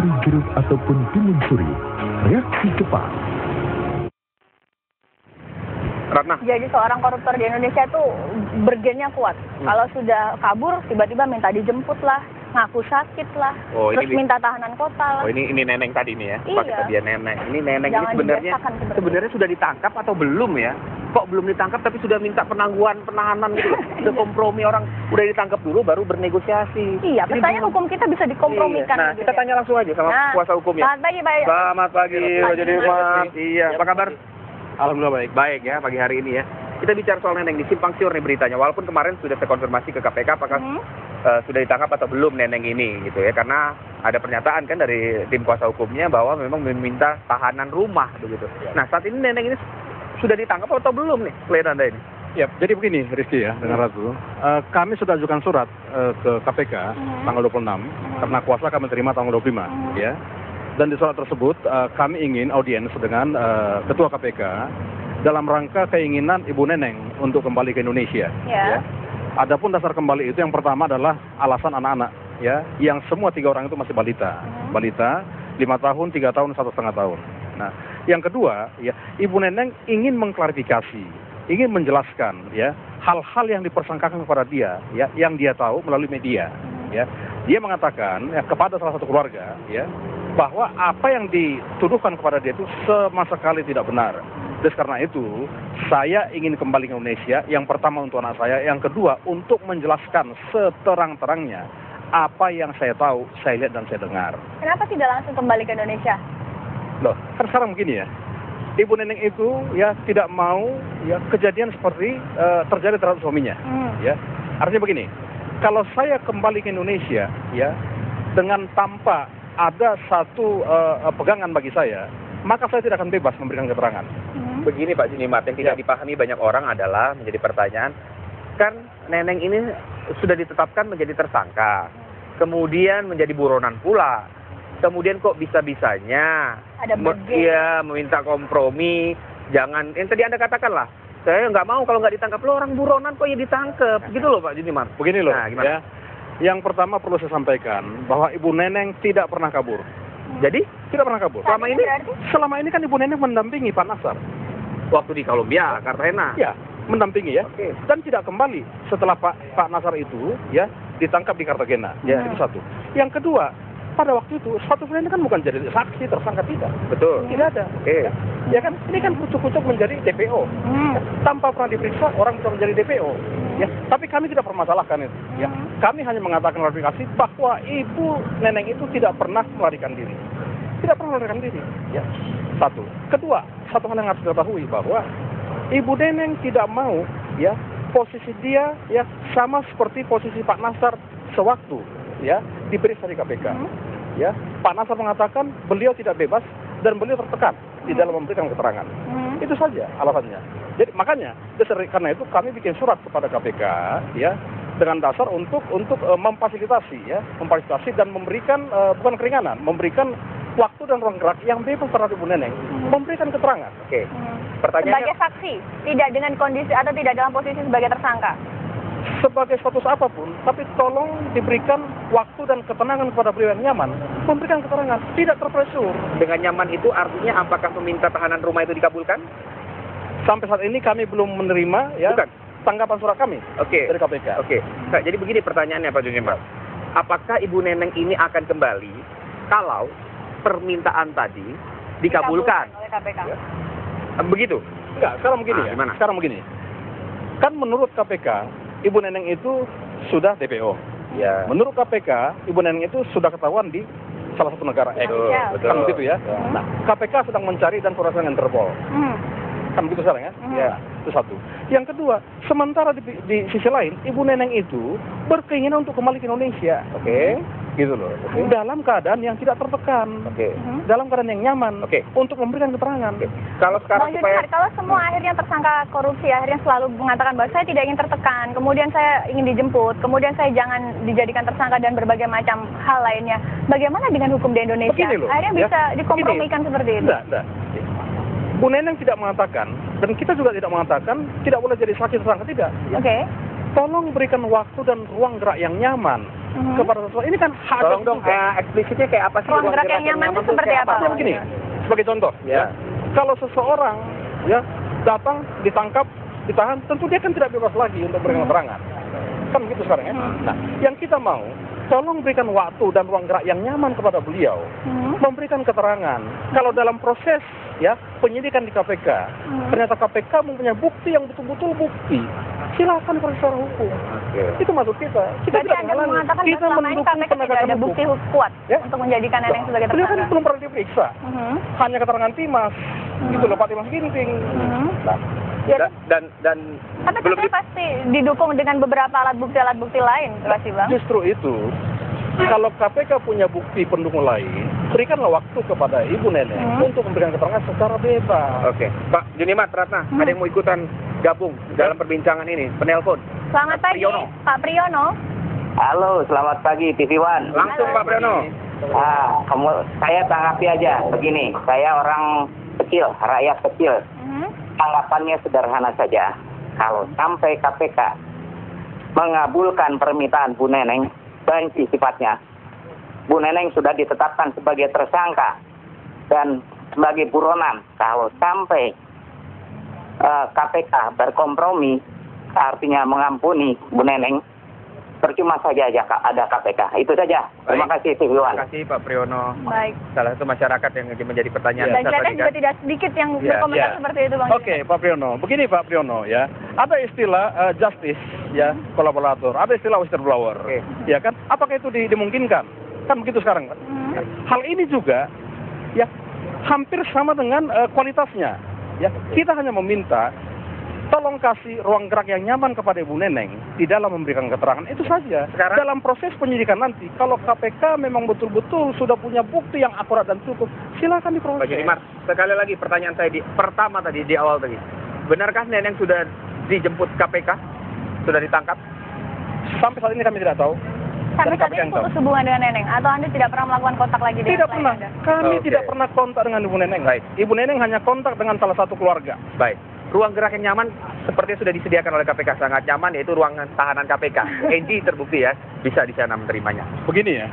jeruk ataupun timun suri. Reaksi cepat. Ratna. Jadi seorang koruptor di Indonesia tuh bergennya kuat. Kalau sudah kabur, tiba-tiba minta dijemput lah, ngaku sakit lah, terus minta tahanan kota lah. Oh ini neneng tadi nih ya, Iya. pakai dia neneng. Ini neneng Jangan ini dibiasakan seperti sebenarnya sudah ditangkap atau belum ya? Kok belum ditangkap tapi sudah minta penahanan gitu loh. Udah kompromi, orang udah ditangkap dulu baru bernegosiasi. Iya, Ini pertanyaan belum- hukum kita bisa dikompromikan. Iya. Nah, gitu kita ya. tanya langsung aja sama kuasa hukumnya. Selamat pagi, Pak. Selamat pagi, Pak Jody Mas. Iya, apa kabar? Alhamdulillah baik. Baik ya, pagi hari ini ya. Kita bicara soal neneng di Simpang Siur nih beritanya. Walaupun kemarin sudah terkonfirmasi ke KPK apakah sudah ditangkap atau belum neneng ini gitu ya. Karena ada pernyataan kan dari tim kuasa hukumnya bahwa memang meminta tahanan rumah begitu. Nah, saat ini neneng ini sudah ditangkap atau belum nih klien Anda ini? Ya, jadi begini Rizky ya, dengan Ratu. Kami sudah ajukan surat ke KPK tanggal 26, karena kuasa kami terima tanggal 25 ya. Dan di surat tersebut kami ingin audiens dengan Ketua KPK dalam rangka keinginan Ibu Neneng untuk kembali ke Indonesia. Ya. Adapun dasar kembali itu yang pertama adalah alasan anak-anak ya, yang semua 3 orang itu masih balita. Balita 5 tahun, 3 tahun, 1,5 tahun. Nah, yang kedua ya, Ibu Neneng ingin mengklarifikasi, ingin menjelaskan ya hal-hal yang dipersangkakan kepada dia ya, yang dia tahu melalui media ya. Dia mengatakan ya, kepada salah satu keluarga ya, bahwa apa yang dituduhkan kepada dia itu sama sekali tidak benar. Dan karena itu, saya ingin kembali ke Indonesia, yang pertama untuk anak saya, yang kedua untuk menjelaskan seterang-terangnya apa yang saya tahu, saya lihat dan saya dengar. Kenapa tidak langsung kembali ke Indonesia? Loh, kan sekarang begini ya, Ibu Neneng itu ya tidak mau ya kejadian seperti terjadi terhadap suaminya. Ya, artinya begini, kalau saya kembali ke Indonesia ya dengan tanpa ada satu pegangan bagi saya, maka saya tidak akan bebas memberikan keterangan. Begini Pak Junimat, yang tidak dipahami banyak orang adalah menjadi pertanyaan, kan neneng ini sudah ditetapkan menjadi tersangka, kemudian menjadi buronan pula, kemudian kok bisa-bisanya Ada meminta kompromi, jangan, yang tadi Anda katakan lah, saya nggak mau kalau nggak ditangkap, lo orang buronan kok ya ditangkap, gitu loh Pak Junimat. Begini loh, Nah, gimana? ya. Yang pertama perlu saya sampaikan bahwa Ibu Neneng tidak pernah kabur. Jadi Tidak pernah kabur. Selama ini kan Ibu Neneng mendampingi Pak Nasar. waktu di Kolombia, Cartagena. Ya, mendampingi ya. Oke. Dan tidak kembali setelah Pak Nasar itu ya ditangkap di Cartagena. Ya, itu satu. Yang kedua, pada waktu itu status Neneng kan bukan jadi saksi, tersangka tidak. Betul. Tidak ada. Oke. Ya kan, ini kan kucuk-kucuk menjadi DPO. Tanpa pernah diperiksa, orang bisa menjadi DPO. Ya, tapi kami tidak permasalahkan itu. Ya, kami hanya mengatakan klarifikasi bahwa Ibu Neneng itu tidak pernah melarikan diri. Tidak pernah melarikan diri. Ya, satu. Kedua, satu hal yang harus diketahui bahwa Ibu Neneng tidak mau ya posisi dia ya sama seperti posisi Pak Nasar sewaktu ya diperiksa di KPK. Ya, Pak Nasar mengatakan beliau tidak bebas dan beliau tertekan di dalam memberikan keterangan. Itu saja alasannya. Jadi makanya karena itu kami bikin surat kepada KPK ya dengan dasar untuk memfasilitasi dan memberikan bukan keringanan, memberikan waktu dan ruang gerak yang bebas terhadap Ibu Neneng memberikan keterangan. Oke. Pertanyaannya, Sebagai saksi, tidak dengan kondisi atau tidak dalam posisi sebagai tersangka. Sebagai status apapun, tapi tolong diberikan waktu dan ketenangan kepada beliau yang nyaman, memberikan keterangan, tidak terpresur. dengan nyaman itu artinya apakah meminta tahanan rumah itu dikabulkan? Sampai saat ini kami belum menerima ya Bukan. tanggapan surat kami Oke. dari KPK. Oke. Nah, jadi begini pertanyaannya Pak Junimat. Apakah Ibu Neneng ini akan kembali kalau permintaan tadi dikabulkan? Oleh KPK. Ya. Begitu? Enggak, sekarang begini ya. Gimana? Sekarang begini. Kan menurut KPK, Ibu Neneng itu sudah DPO. Ya. Menurut KPK, Ibu Neneng itu sudah ketahuan di salah satu negara X. Betul. Kan begitu ya. Nah, KPK sedang mencari dan proses dengan Interpol. Kan begitu sekarang ya? Ya, itu satu. Yang kedua, sementara di sisi lain, Ibu Neneng itu berkeinginan untuk kembali ke Indonesia. Oke. Gitu loh. Dalam keadaan yang tidak tertekan. Oke. Dalam keadaan yang nyaman. Oke. Untuk memberikan keterangan. Kalau sekarang Bang supaya Junimat, kalau semua akhirnya tersangka korupsi akhirnya selalu mengatakan bahwa saya tidak ingin tertekan, kemudian saya ingin dijemput, kemudian saya jangan dijadikan tersangka dan berbagai macam hal lainnya. Bagaimana dengan hukum di Indonesia? Begini loh, Akhirnya ya. bisa dikompromikan seperti itu. Enggak. Bu Neneng tidak mengatakan, dan kita juga tidak mengatakan, tidak boleh jadi saksi tersangka, tidak. Oke. Tolong berikan waktu dan ruang gerak yang nyaman kepada seseorang. Ini kan hak Tolong asasi dong, juga. Eksplisitnya kayak apa sih? Ruang gerak yang nyaman itu tuh seperti kayak apa? Ya, begini, sebagai contoh, Ya. kalau seseorang ya datang, ditangkap, ditahan, tentu dia kan tidak bebas lagi untuk memberikan keterangan. Kan begitu sekarang ya. Nah, yang kita mau, tolong berikan waktu dan ruang gerak yang nyaman kepada beliau, memberikan keterangan. Kalau dalam proses ya penyidikan di KPK, ternyata KPK mempunyai bukti yang betul-betul bukti, silakan proses secara hukum. Itu maksud kita. Kita Berarti tidak Anda menghalangi. mengatakan Kita selama ini mendukung KPK tidak penegakan ada hukum. bukti kuat Ya. untuk menjadikan Neneng sebagai Beliau kan tersangka. belum pernah diperiksa. Hanya keterangan Timas. Gitu loh, Pak Timas Ginting. Nah, Ya, Dan tapi belum katanya pasti didukung dengan beberapa alat bukti lain, terima kasih Bang. justru itu, kalau KPK punya bukti pendukung lain, berikanlah waktu kepada Ibu Neneng untuk memberikan keterangan secara bebas. Oke, Pak Junimat Ratna, ada yang mau ikutan gabung dalam perbincangan ini? Penelpon. Selamat Pak pagi, Priyono. Pak Priyono. Halo, selamat pagi TV One. Langsung Pak Priyono. Saya tanggapi aja begini. Saya orang kecil, rakyat kecil. Tanggapannya sederhana saja. Kalau sampai KPK mengabulkan permintaan Bu Neneng, banci sifatnya. Bu Neneng sudah ditetapkan sebagai tersangka dan sebagai buronan. Kalau sampai KPK berkompromi, artinya mengampuni Bu Neneng, percuma saja ada KPK. Itu saja. Terima kasih TV One. Terima kasih Pak Priyono. Baik. Salah satu masyarakat yang menjadi pertanyaan. Dan besar kelihatan tadi juga kan. tidak sedikit yang Ya, berkomentar ya. seperti itu Bang. Oke, Pak Priyono. Begini Pak Priyono ya. Ada istilah justice ya, kolaborator. Ada istilah whistleblower. Oke. Ya kan? Apakah itu dimungkinkan? Kan begitu sekarang kan? Hal ini juga ya hampir sama dengan kualitasnya. Ya, kita hanya meminta tolong kasih ruang gerak yang nyaman kepada Ibu Neneng di dalam memberikan keterangan. Itu saja. Sekarang- Dalam proses penyidikan nanti, kalau KPK memang betul-betul sudah punya bukti yang akurat dan cukup, silakan Pak diproses. Junimat, sekali lagi pertanyaan saya pertama tadi di awal tadi. Benarkah Neneng sudah dijemput KPK? Sudah ditangkap? Sampai saat ini kami tidak tahu. Sampai Dari saat KPK ini yang tahu. putus hubungan dengan Neneng atau Anda tidak pernah melakukan kontak lagi dengan Tidak klien pernah. Anda? Kami Oke. tidak pernah kontak dengan Ibu Neneng. Baik. Ibu Neneng hanya kontak dengan salah satu keluarga. Baik. Ruang gerak yang nyaman seperti sudah disediakan oleh KPK, sangat nyaman, yaitu ruangan tahanan KPK. Enji terbukti ya, bisa di sana menerimanya. Begini ya,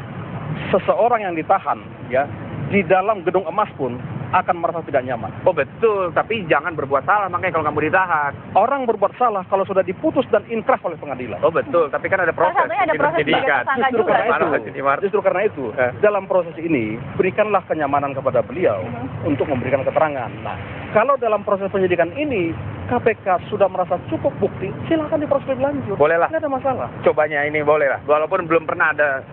seseorang yang ditahan ya di dalam gedung emas pun akan merasa tidak nyaman. Oh betul, tapi jangan berbuat salah, makanya kalau kamu ditahan. Orang berbuat salah kalau sudah diputus dan inkrah oleh pengadilan. Oh betul, tapi kan ada proses. Salah satunya ada di proses sebagai penyidikan. tersangka Justru juga. karena Mana, Pak itu, Junimat? justru karena itu, dalam proses ini berikanlah kenyamanan kepada beliau untuk memberikan keterangan. Nah, kalau dalam proses penyidikan ini KPK sudah merasa cukup bukti, silakan diproses lebih lanjut. Boleh lah. Tidak ada masalah. Cobanya ini boleh lah, walaupun belum pernah ada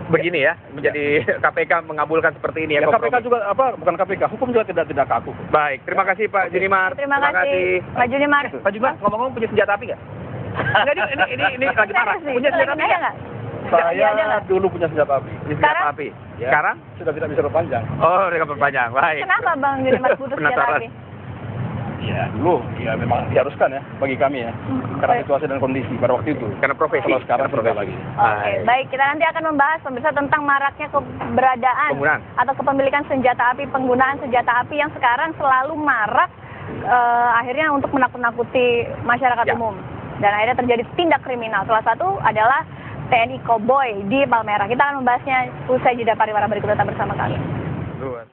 begini ya, menjadi KPK mengabulkan seperti ini ya. Ya, KPK kompromi. juga bukan KPK, hukum juga tidak kaku. Baik, terima kasih Pak Junimar. Terima kasih Pak Junimar. Pak Junimar, ngomong-ngomong punya senjata api nggak? Enggak, ini lagi marah. Serius nih, Punya senjata api lagi nggak? nggak? Saya ada nggak? dulu punya senjata api. Punya senjata Sekarang? api. Ya. Sekarang? Sudah tidak bisa berpanjang. Oh, udah perpanjang. Baik. Kenapa Bang Junimar putus senjata Penasaran. api? Ya, dulu ya memang diharuskan ya bagi kami ya. Karena situasi dan kondisi pada waktu itu. Karena profesi. Kalau sekarang Karena sudah profesi. lagi. Oke, baik. Kita nanti akan membahas pemirsa tentang maraknya keberadaan Penggunaan. atau kepemilikan senjata api, penggunaan senjata api yang sekarang selalu marak akhirnya untuk menakut-nakuti masyarakat Ya. umum. Dan akhirnya terjadi tindak kriminal. Salah satu adalah TNI Koboi di Palmerah. Kita akan membahasnya usai jeda pariwara berikut, tetap bersama kami. Dua.